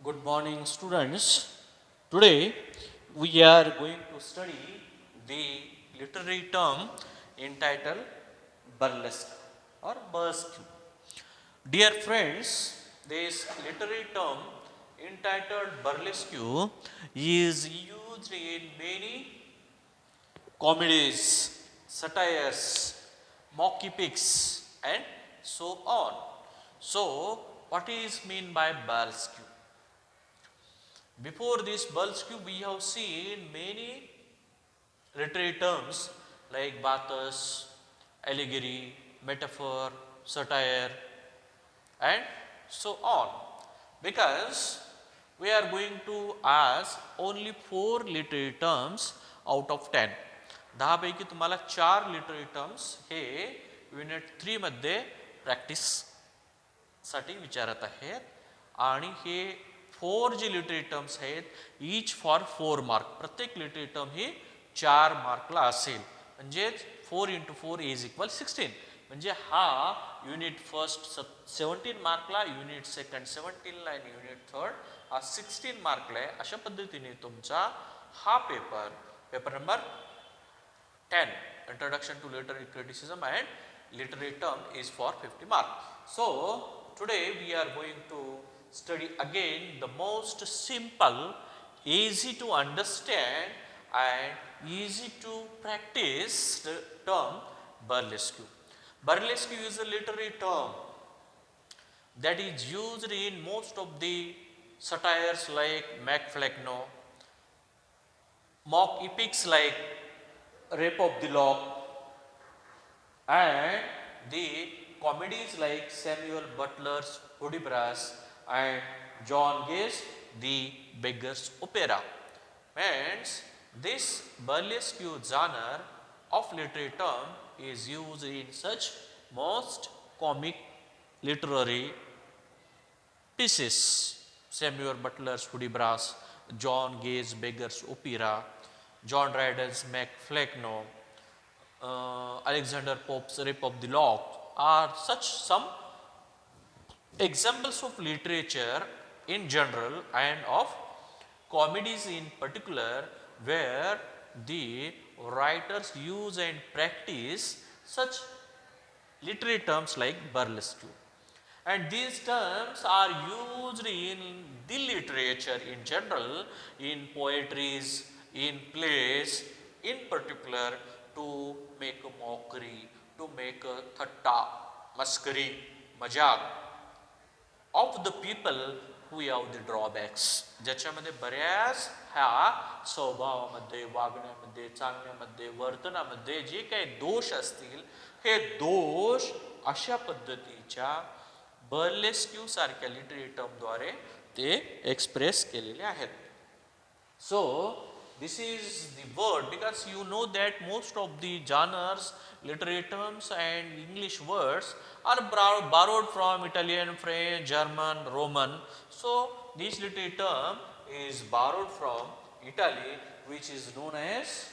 Good morning, students. Today we are going to study the literary term entitled burlesque or burlesque. Dear friends, this literary term entitled burlesque is used in many comedies, satires, mock epics, and so on. So, what is mean by burlesque? Before this bulk we have seen many literary terms like bathos, allegory, metaphor, satire, and so on. Because we are going to ask only 4 literary terms out of 10. 10 पैकी तुम्हाला 4 literary terms हे unit 3 मध्ये practice साठी विचारत आहेत आणि हे 4 जे literary terms आहेत each for 4 mark. प्रत्येक literary term ही 4 मार्कला असेल. म्हणजेच 4 × 4 इज इक्वल 16. म्हणजे हा युनिट फर्स्ट 17 मार्कला, युनिट सेकंड 17ला आणि युनिट थर्ड हा 16 मार्कला आहे. अशा पद्धतीने तुमचा हा paper number 10 introduction to literary criticism and literary term is for 50 marks. So today we are going to study again the most simple, easy to understand and easy to practice the term burlesque. Burlesque is a literary term that is used in most of the satires like Mac Fleckno, mock epics like Rape of the Lock, and the comedies like Samuel Butler's Hudibras and John Gay's The Beggar's Opera. Hence, this burlesque genre of literary term is used in such most comic literary pieces. Samuel Butler's Hudibras, John Gay's Beggar's Opera, John Dryden's Mac Fleckno, Alexander Pope's Rape of the Lock are such some examples of literature in general and of comedies in particular where the writers use and practice such literary terms like burlesque. And these terms are used in the literature in general, in poetries, in plays, in particular to make a mockery, to make a thatta, maskari, majak of the people who have the drawbacks. ज्याच्यामध्ये बऱ्याच ह्या स्वभावामध्ये, वागण्यामध्ये, चालण्यामध्ये, वर्तनामध्ये जे काही दोष असतील हे दोष अशा पद्धतीच्या बर्लेस्क्यू सारख्या लिटररी टर्मद्वारे ते एक्सप्रेस केलेले आहेत. So this is the word because you know that most of the genres, literary terms and English words are borrowed from Italian, French, German, Roman. So this literary term is borrowed from Italy, which is known as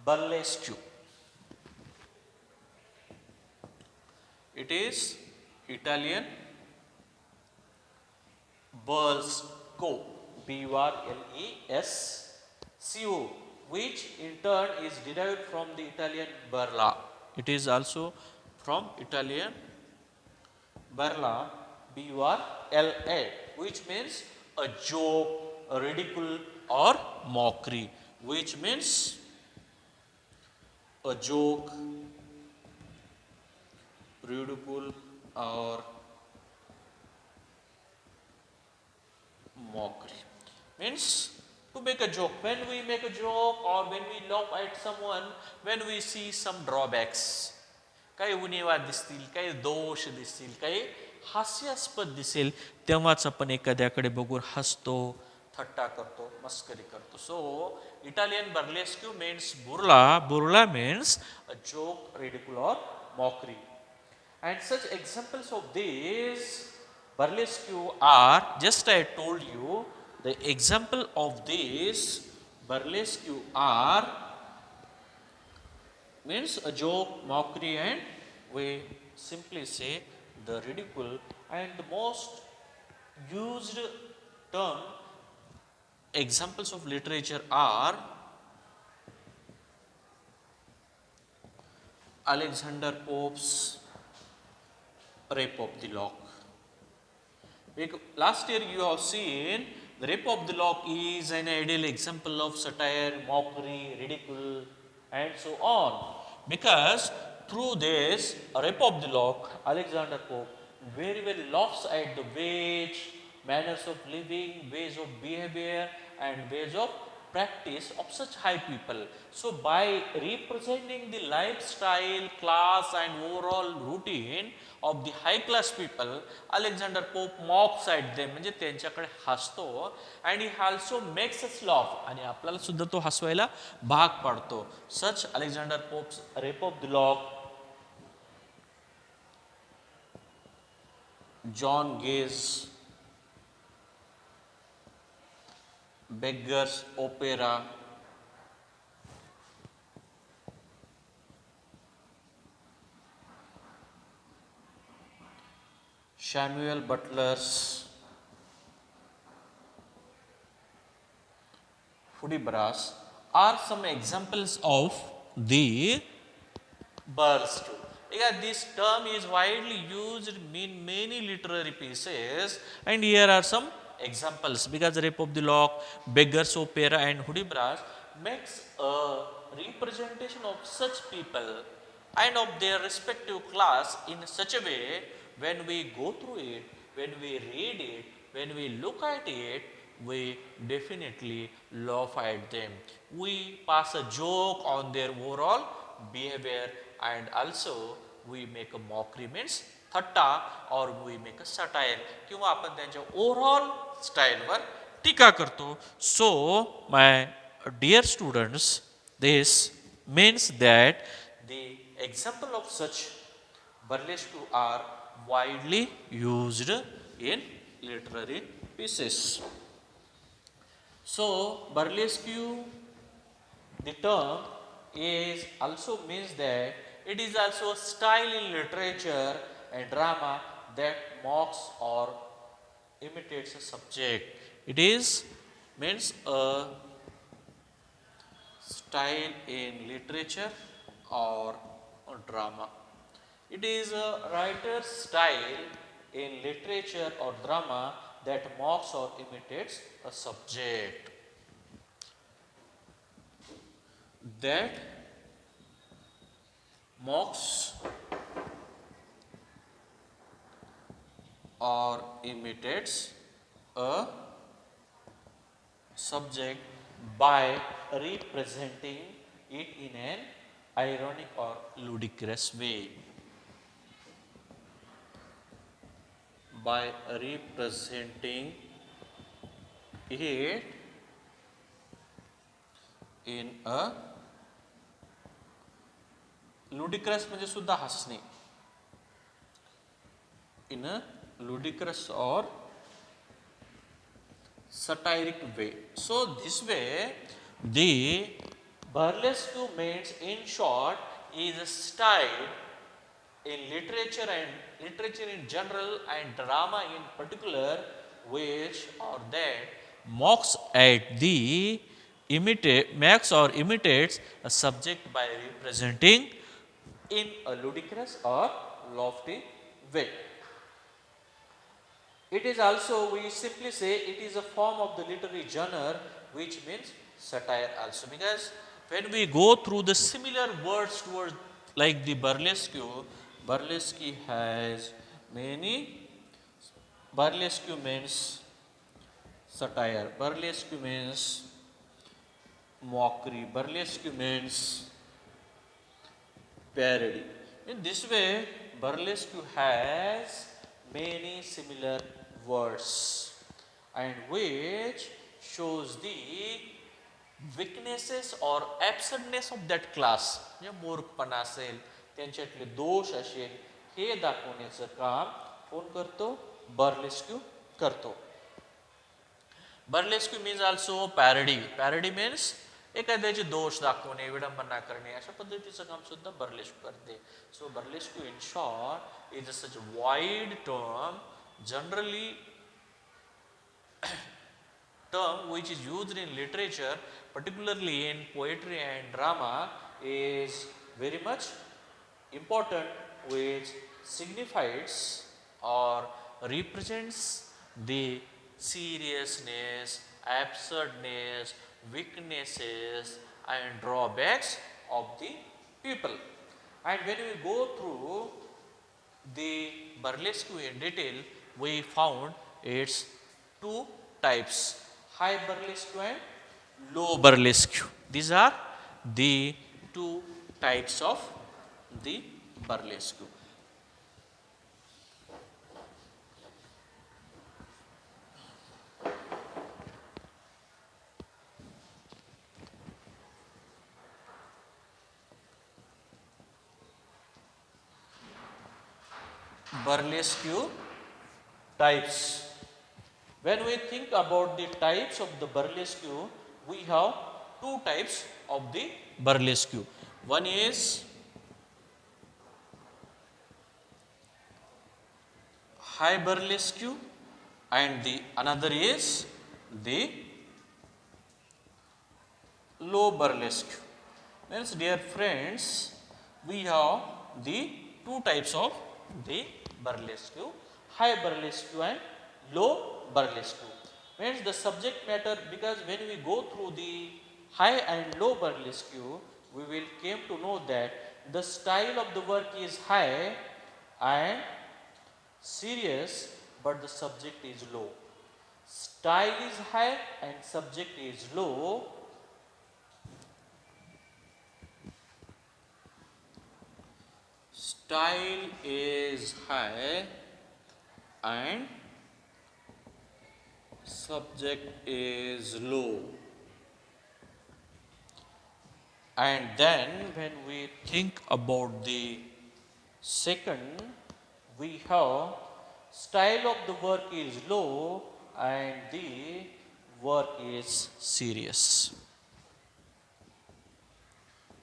burlesque. It is Italian burlesco, burlesco, which in turn is derived from the Italian burla. It is also from Italian burla, burla, which means a joke, a ridicule or mockery, which means a joke, ridicule or mockery. Means to make a joke. When we make a joke or when we laugh at someone, when we see some drawbacks, काही उणीवा दिसतील, काही दोष दिसतील, काही हास्यास्पद दिसेल, तेव्हाच आपण एखाद्याकडे बघून हसतो, थट्टा करतो, मस्करी करतो. So Italian burlesque means burla. Burla means a joke, ridicule or mockery. And such examples of this burlesque are, just I told you, the example of this burlesque are means a joke, mockery, and we simply say the ridicule. And the most used term examples of literature are Alexander Pope's Rape of the Lock. Last year you have seen the Rape of the Lock is an ideal example of satire, mockery, ridicule, and so on. Because through this Rape of the Lock, Alexander Pope very well laughs at the ways, manners of living, ways of behavior, and ways of practice of such high people. So by representing the lifestyle, class and overall routine of the high class people, Alexander Pope mocks at them, म्हणजे त्यांच्याकडे हसतो, and he also makes us laugh आणि आपल्याला सुद्धा तो हसवायला भाग पाडतो. Such Alexander Pope's Rape of the Lock, John Gay's Beggar's Opera, Samuel Butler's Hudibras are some examples of the burlesque. Yeah, this term is widely used in many literary pieces, and here are some examples. Because Rape of the Lock, Beggar's Opera, and Hudibras makes a representation of such people and of their respective class in such a way when we go through it, when we read it, when we look at it, we definitely laugh at them. We pass a joke on their overall behavior and also we make a mockery means Thatta or we make a satire किंवा आपण त्यांच्या overall स्टाईलवर टीका करतो. So my dear students, this means that the example of such burlesque are widely used in literary pieces. So burlesque, the term is also means that it is also a style in literature and drama that mocks or imitates a subject. It is means a style in literature or drama. It is a writer's style in literature or drama that mocks or imitates a subject. That mocks or imitates a subject by representing it in an ironic or ludicrous way. By representing it in a ludicrous म्हणजे सुद्धा हसणे, in a ludicrous or satiric way. So this way the burlesque means in short is a style in literature in general and drama in particular which or that mocks at the makes or imitates a subject by representing in a ludicrous or lofty way. It is also, we simply say, it is a form of the literary genre which means satire also, because when we go through the similar words towards like the burlesque has many. Burlesque means satire, burlesque means mockery, burlesque means parody. In this way, burlesque has many similar words and which shows the weaknesses or absurdness of that class. म्हणजे मूर्खपणा असेल, त्यांच्यातले दोष असेल, हे दाखवण्याचं काम कोण करतो? Burlesque करतो. Burlesque means also parody. Parody means एखाद्याचे दोष दाखवणे, विडंबना करणे, अशा पद्धतीचं काम सुद्धा बर्लेस्क्यू करते. So burlesque in short is such a wide term generally term which is used in literature, particularly in poetry and drama, is very much important, which signifies or represents the seriousness, absurdness, weaknesses, and drawbacks of the people. And when we go through the burlesque in detail, we found its two types, high burlesque and low burlesque. These are the two types of the burlesque. Burlesque types. When we think about the types of the burlesque, we have two types of the burlesque. One is high burlesque and the another is the low burlesque. Means, dear friends, we have the two types of the burlesque, high burlesque and low burlesque. Means the subject matter, because when we go through the high and low burlesque, we will came to know that the style of the work is high and serious, but the subject is low. Style is high and subject is low. Style is high and subject is low. And then when we think about the second, we have style of the work is low and the work is serious.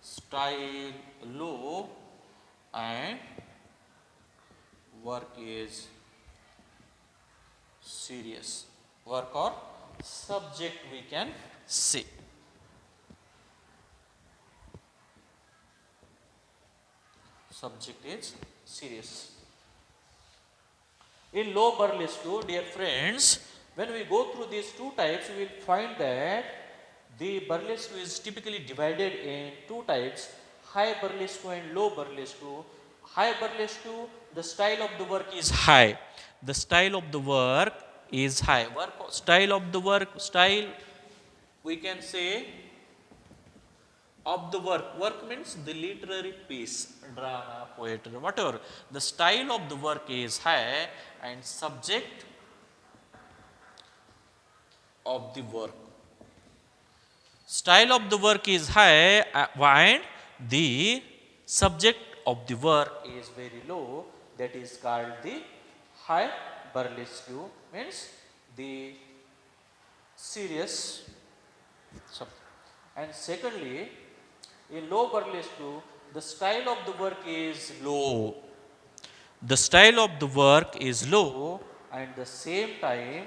Style low and work is serious. Work or subject we can say. Subject is serious. In low burlesque, dear friends, when we go through these two types, we will find that the burlesque is typically divided in two types, high burlesque and low burlesque. High burlesque, the style of the work is high. The style of the work is high. Style of the work, style we can say of the work. Work means the literary piece, drama, poetry, whatever. The style of the work is high and subject of the work. Style of the work is high and the subject of the work is very low. That is called the high burlesque, means the serious. And secondly, in low burlesque, the style of the work is low. The style of the work is low and the same time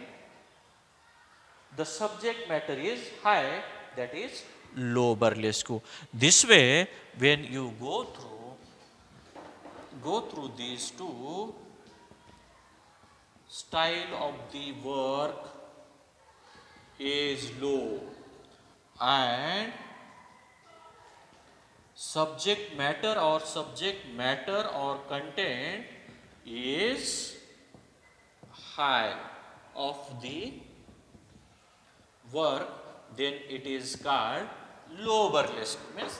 the subject matter is high, that is low burlesque. This way, when you go through these two, style of the work is low and subject matter or content is high of the work, then it is called low burlesque. Means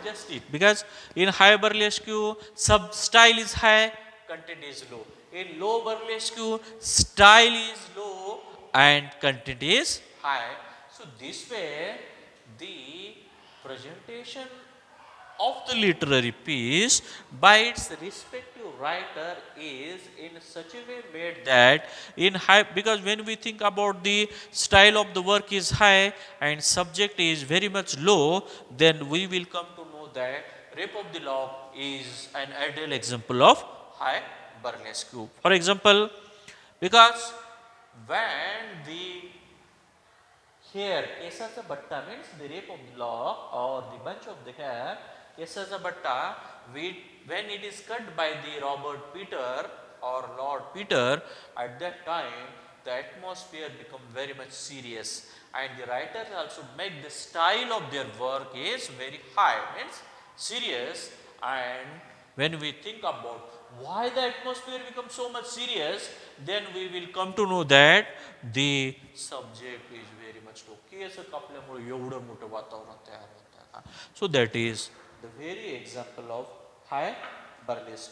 just it, because in high burlesque sub style is high, content is low. In low burlesque style is low and content is high. So this way the presentation of the literary piece by its respective writer is in such a way made that in high, because when we think about the style of the work is high and subject is very much low, then we will come to know that Rape of the Lock is an ideal example of high burlesque. For example, because when the Here, Kesa's Bhatta means the rape of the lock or the bunch of the hair. Kesa's Bhatta, when it is cut by the Robert Peter or Lord Peter, at that time the atmosphere become very much serious, and the writers also make the style of their work is very high, means serious. And when we think about why the atmosphere becomes so much serious, then we will come to know that the subject is very much low. केस कापल्यामुळे एवढं मोठं वातावरण तयार होतं. So that is the very example of high burlesque.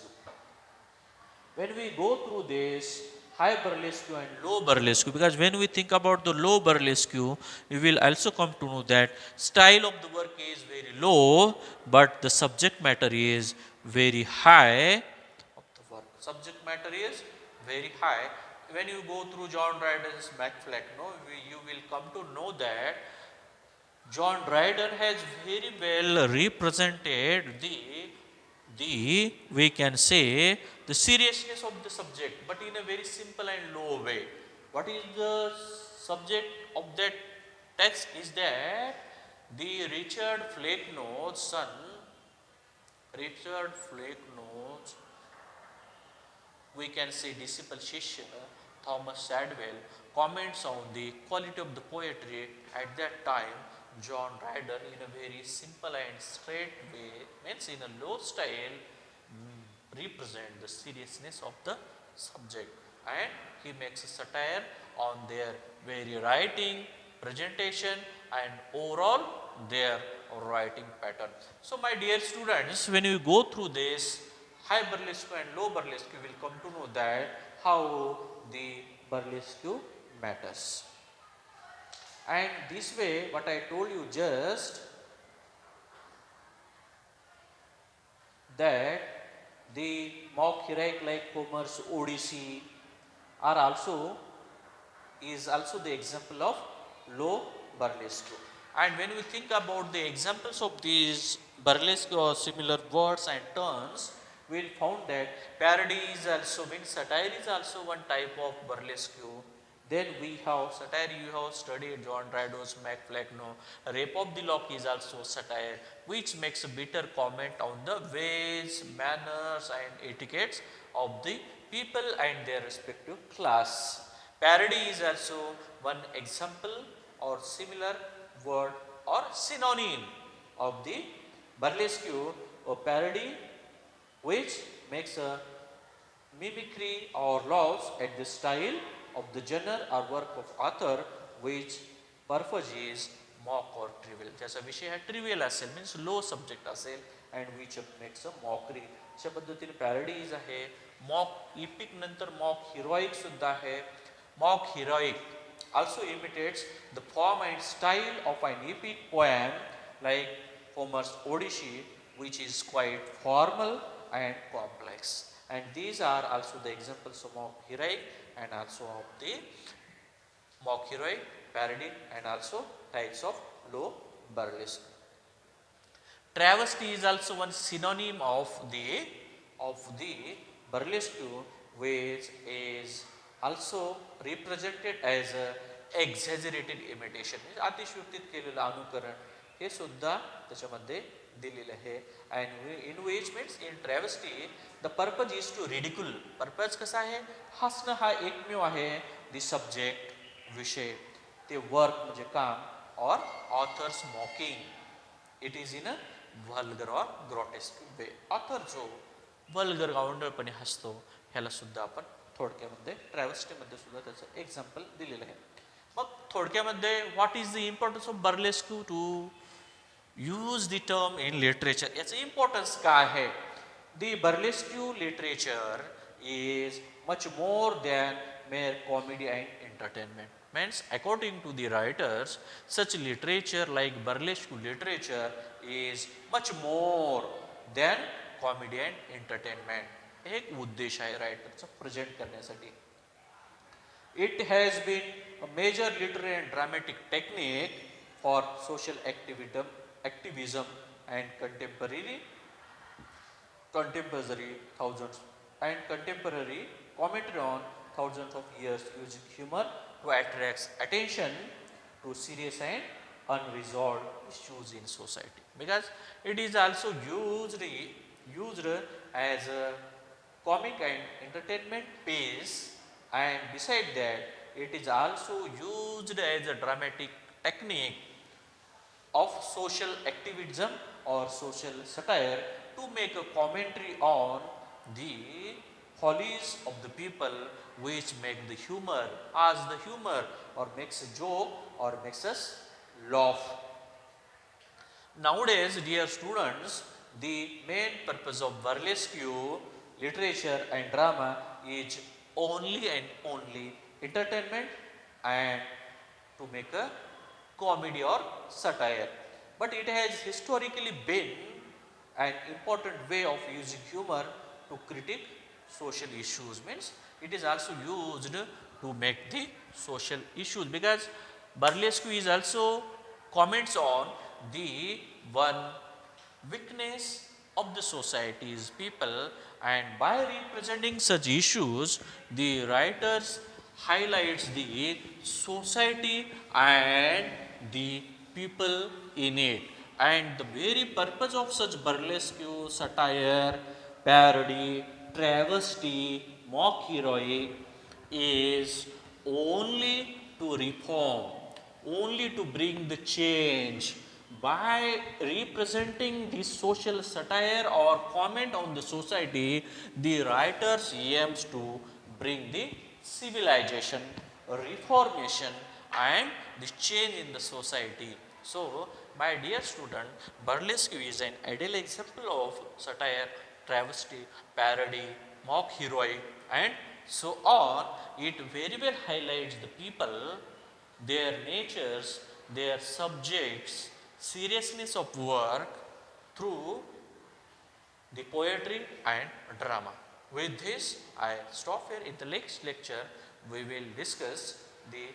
When we go through this high burlesque and low burlesque, because when we think about the low burlesque, we will also come to know that style of the work is very low, but the subject matter is very high of the work. Subject matter is very high. When you go through John Dryden's Macfleck, you will come to know that John Dryden has very well represented the we can say the seriousness of the subject, but in a very simple and low way. What is the subject of that text is that the Richard Flecknoe's, we can say disciple Shishya, Thomas Shadwell, comments on the quality of the poetry at that time. John Dryden, in a very simple and straight way, means in a low style, represent the seriousness of the subject, and he makes a satire on their very writing, presentation, and overall their writing pattern. So my dear students, when you go through this high burlesque and low burlesque, you will come to know that how the burlesque matters. And this way, what I told you just, that the mock heroic like Homer's Odyssey is also the example of low burlesque. And when we think about the examples of these burlesque or similar words and terms, we will found that parody is also, means satire is also one type of burlesque. Then we have satire, you have studied John Dryden's Macfleck. Rape of the Lock is also satire, which makes a bitter comment on the ways, manners, and etiquettes of the people and their respective class. Parody is also one example or similar word or synonym of the burlesque or parody, which makes a mimicry or laughs at the style of the genre or work of author, which purpose is mock or trivial. जैसा विषय है trivial असेल, means low subject असेल, and which makes a mockery. अशा पद्धतीने parodies आहे, mock epic नंतर mock heroic सुद्धा आहे. Mock heroic also imitates the form and style of an epic poem like Homer's Odyssey, which is quite formal and complex. And these are also the examples of mock heroic and also of the mock heroic, parody, and also types of low burlesque. Travesty is also one synonym of the burlesque, which is also represented as a exaggerated imitation. अतिशयोक्तीत केलेलं अनुकरण हे सुद्धा त्याच्यामध्ये दिलेलं आहे. And in which means in travesty the purpose is to ridicule. Purpose कसा आहे? हसणं हा एकमेव आहे. The subject, विषय, ते वर्क म्हणजे काम, or author's mocking. It is in a vulgar or grotesque way. Author जो vulgar गावंडळपणे हसतो, ह्याला सुद्धा आपण थोडक्यामध्ये ट्रॅव्हस्टीमध्ये सुद्धा त्याचं एक्झाम्पल दिलेलं आहे. मग थोडक्यामध्ये what is the importance of burlesque to use the term in literature. याचं इम्पॉर्टन्स काय आहे? The burlesque literature is much more than mere comedy and entertainment. Means according to the writers, such literature like burlesque literature is much more than comedy and entertainment. एक उद्देश आहे रायटरचा present करण्यासाठी. It has been a major literary and dramatic technique for social activism and contemporary commentary on thousands of years, using humor to attract attention to serious and unresolved issues in society, because it is also used as a comic and entertainment piece, and beside that it is also used as a dramatic technique of social activism or social satire to make a commentary on the follies of the people, which make the humor as the humor or makes a joke or makes us laugh. Nowadays, dear students, the main purpose of burlesque literature and drama is only and only entertainment and to make a comedy or satire. But it has historically been an important way of using humor to critique social issues, means it is also used to make the social issues, because burlesque is also comments on the one weakness of the society's people, and by representing such issues the writers highlights the society and the people in it, and the very purpose of such burlesque, satire, parody, travesty, mock heroic is only to reform, only to bring the change. By representing the social satire or comment on the society, the writers aims to bring the civilization, reformation and the change in the society. So, my dear student, burlesque is an ideal example of satire, travesty, parody, mock heroic and so on. It very well highlights the people, their natures, their subjects, seriousness of work through the poetry and drama. With this, I stop here. In the next lecture, we will discuss the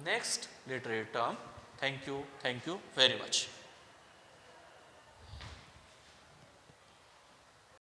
next literary term. Thank you very much.